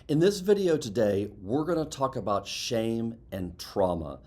In this video today, we're going to talk about shame and trauma.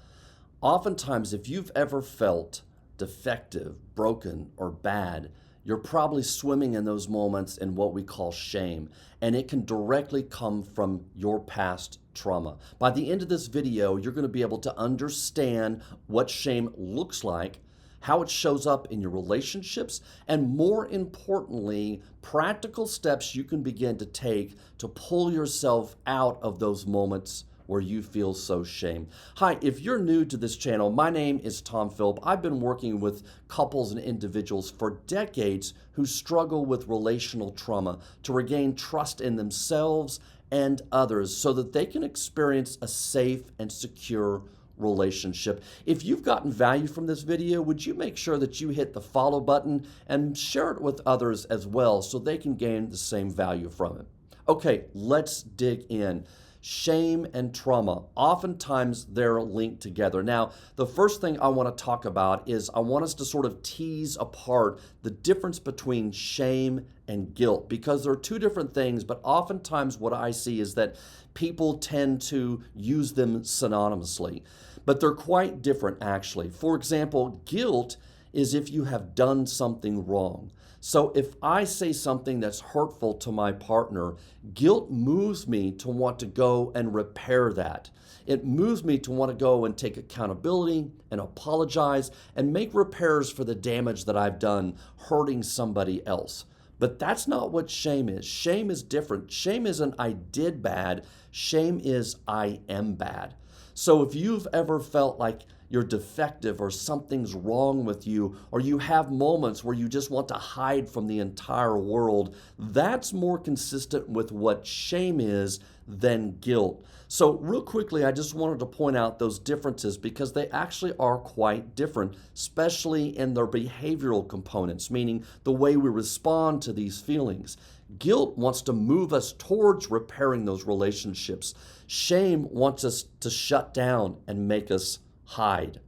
Oftentimes, if you've ever felt defective, broken, or bad, you're probably swimming in those moments in what we call shame, and it can directly come from your past trauma. By the end of this video, you're going to be able to understand what shame looks like, how it shows up in your relationships, and more importantly, practical steps you can begin to take to pull yourself out of those moments where you feel so shame. Hi, if you're new to this channel, my name is Tom Philp. I've been working with couples and individuals for decades who struggle with relational trauma to regain trust in themselves and others so that they can experience a safe and secure relationship. If you've gotten value from this video, would you make sure that you hit the follow button and share it with others as well so they can gain the same value from it? Okay, let's dig in. Shame and trauma, oftentimes they're linked together. Now, the first thing I want to talk about is I want us to sort of tease apart the difference between shame and guilt, because they're two different things, but oftentimes what I see is that people tend to use them synonymously, but they're quite different actually. For example, guilt is if you have done something wrong. So if I say something that's hurtful to my partner, guilt moves me to want to go and repair that. It moves me to want to go and take accountability and apologize and make repairs for the damage that I've done hurting somebody else. But that's not what shame is. Shame is different. Shame isn't I did bad. Shame is I am bad. So if you've ever felt like you're defective or something's wrong with you, or you have moments where you just want to hide from the entire world, that's more consistent with what shame is than guilt. So real quickly, I just wanted to point out those differences because they actually are quite different, especially in their behavioral components, meaning the way we respond to these feelings. Guilt wants to move us towards repairing those relationships. Shame wants us to shut down and make us hide.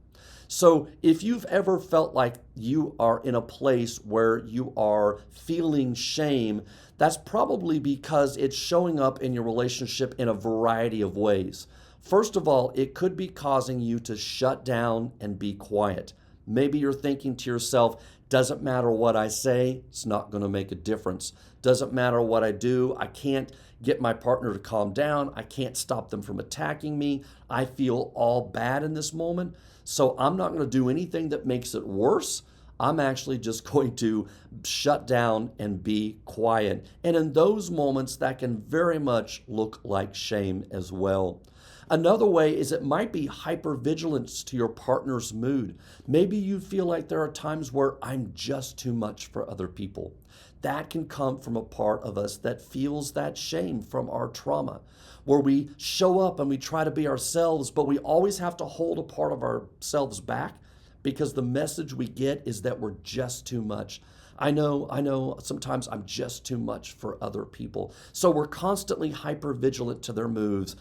So if you've ever felt like you are in a place where you are feeling shame, that's probably because it's showing up in your relationship in a variety of ways. First of all, it could be causing you to shut down and be quiet. Maybe you're thinking to yourself, doesn't matter what I say, it's not going to make a difference. Doesn't matter what I do, I can't get my partner to calm down. I can't stop them from attacking me. I feel all bad in this moment. So I'm not going to do anything that makes it worse. I'm actually just going to shut down and be quiet. And in those moments, that can very much look like shame as well. Another way is it might be hypervigilance to your partner's mood. Maybe you feel like there are times where I'm just too much for other people. That can come from a part of us that feels that shame from our trauma, where we show up and we try to be ourselves, but we always have to hold a part of ourselves back because the message we get is that we're just too much. I know, sometimes I'm just too much for other people. So we're constantly hypervigilant to their moods.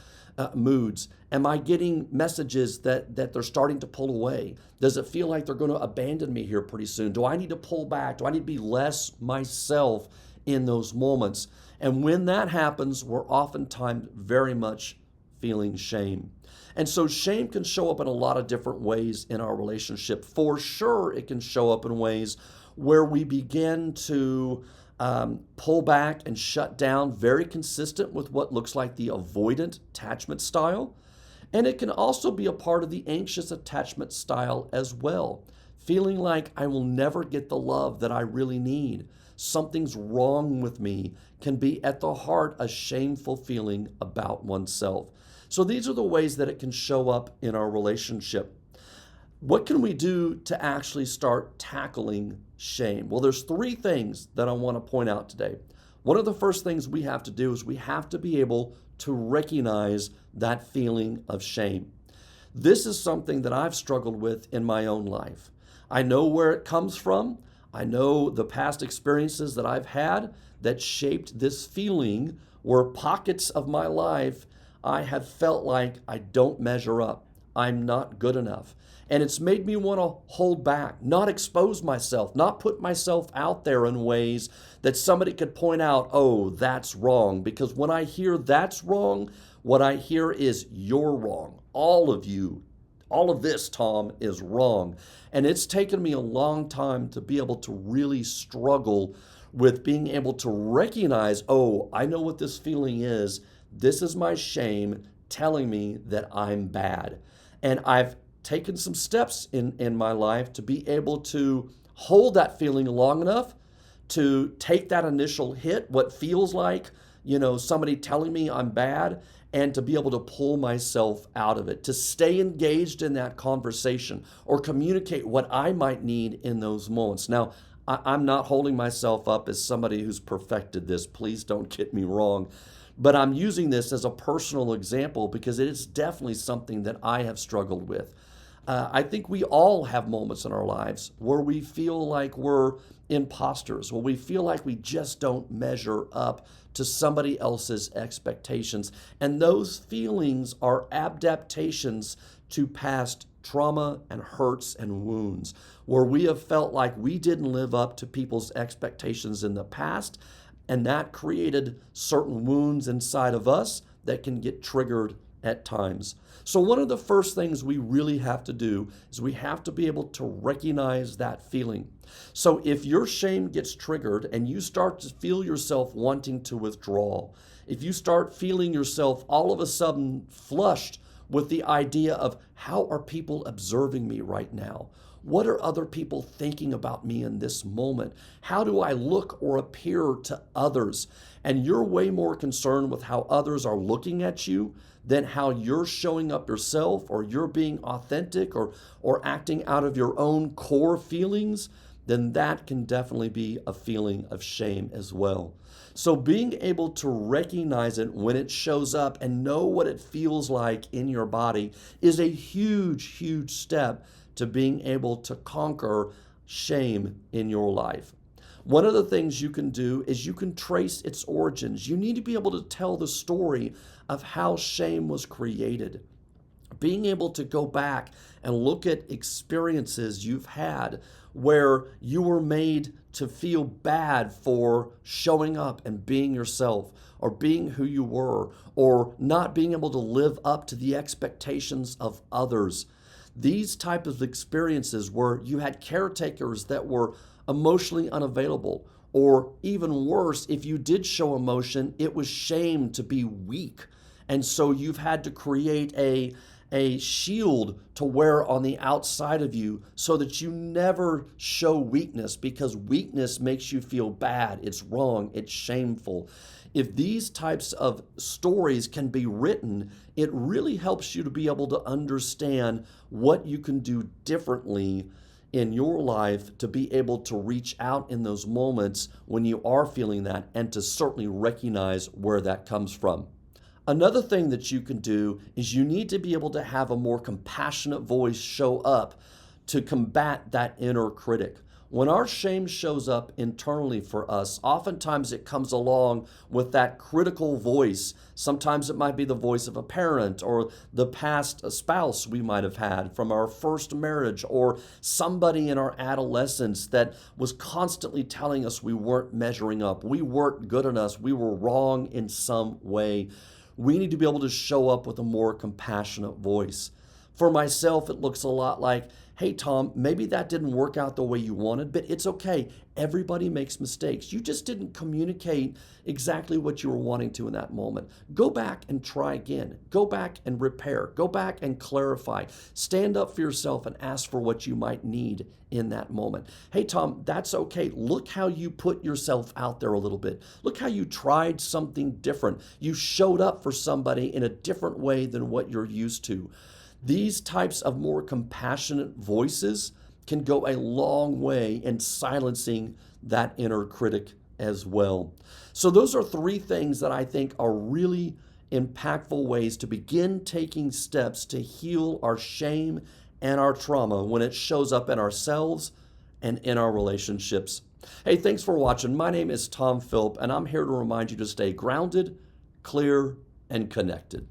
Am I getting messages that they're starting to pull away? Does it feel like they're going to abandon me here pretty soon? Do I need to pull back? Do I need to be less myself in those moments? And when that happens, we're oftentimes very much feeling shame. And so shame can show up in a lot of different ways in our relationship. For sure, it can show up in ways where we begin to pull back and shut down, very consistent with what looks like the avoidant attachment style. And it can also be a part of the anxious attachment style as well. Feeling like I will never get the love that I really need. Something's wrong with me can be at the heart a shameful feeling about oneself. So these are the ways that it can show up in our relationship. What can we do to actually start tackling shame? Well, there's three things that I want to point out today. One of the first things we have to do is we have to be able to recognize that feeling of shame. This is something that I've struggled with in my own life. I know where it comes from. I know the past experiences that I've had that shaped this feeling where pockets of my life I have felt like I don't measure up. I'm not good enough. And it's made me want to hold back, not expose myself, not put myself out there in ways that somebody could point out, oh, that's wrong. Because when I hear that's wrong, what I hear is you're wrong. All of you, all of this, Tom, is wrong. And it's taken me a long time to be able to really struggle with being able to recognize, oh, I know what this feeling is. This is my shame telling me that I'm bad. And I've taken some steps in my life to be able to hold that feeling long enough to take that initial hit, what feels like, somebody telling me I'm bad, and to be able to pull myself out of it, to stay engaged in that conversation or communicate what I might need in those moments. Now, I'm not holding myself up as somebody who's perfected this. Please don't get me wrong. But I'm using this as a personal example because it is definitely something that I have struggled with. I think we all have moments in our lives where we feel like we're imposters, where we feel like we just don't measure up to somebody else's expectations. And those feelings are adaptations to past trauma and hurts and wounds, where we have felt like we didn't live up to people's expectations in the past, and that created certain wounds inside of us that can get triggered at times. So one of the first things we really have to do is we have to be able to recognize that feeling. So if your shame gets triggered and you start to feel yourself wanting to withdraw, if you start feeling yourself all of a sudden flushed with the idea of how are people observing me right now? What are other people thinking about me in this moment? How do I look or appear to others? And you're way more concerned with how others are looking at you than how you're showing up yourself, or you're being authentic, or acting out of your own core feelings, then that can definitely be a feeling of shame as well. So being able to recognize it when it shows up and know what it feels like in your body is a huge, huge step to being able to conquer shame in your life. One of the things you can do is you can trace its origins. You need to be able to tell the story of how shame was created. Being able to go back and look at experiences you've had where you were made to feel bad for showing up and being yourself, or being who you were, or not being able to live up to the expectations of others. These type of experiences where you had caretakers that were emotionally unavailable, or even worse, if you did show emotion, it was shamed to be weak. And so you've had to create a shield to wear on the outside of you so that you never show weakness, because weakness makes you feel bad. It's wrong. It's shameful. If these types of stories can be written, it really helps you to be able to understand what you can do differently in your life to be able to reach out in those moments when you are feeling that, and to certainly recognize where that comes from. Another thing that you can do is you need to be able to have a more compassionate voice show up to combat that inner critic. When our shame shows up internally for us, oftentimes it comes along with that critical voice. Sometimes it might be the voice of a parent, or the past spouse we might have had from our first marriage, or somebody in our adolescence that was constantly telling us we weren't measuring up, we weren't good enough, we were wrong in some way. We need to be able to show up with a more compassionate voice. For myself, it looks a lot like, hey, Tom, maybe that didn't work out the way you wanted, but it's okay. Everybody makes mistakes. You just didn't communicate exactly what you were wanting to in that moment. Go back and try again. Go back and repair. Go back and clarify. Stand up for yourself and ask for what you might need in that moment. Hey, Tom, that's okay. Look how you put yourself out there a little bit. Look how you tried something different. You showed up for somebody in a different way than what you're used to. These types of more compassionate voices can go a long way in silencing that inner critic as well. So those are three things that I think are really impactful ways to begin taking steps to heal our shame and our trauma when it shows up in ourselves and in our relationships. Hey, thanks for watching. My name is Tom Philp, and I'm here to remind you to stay grounded, clear, and connected.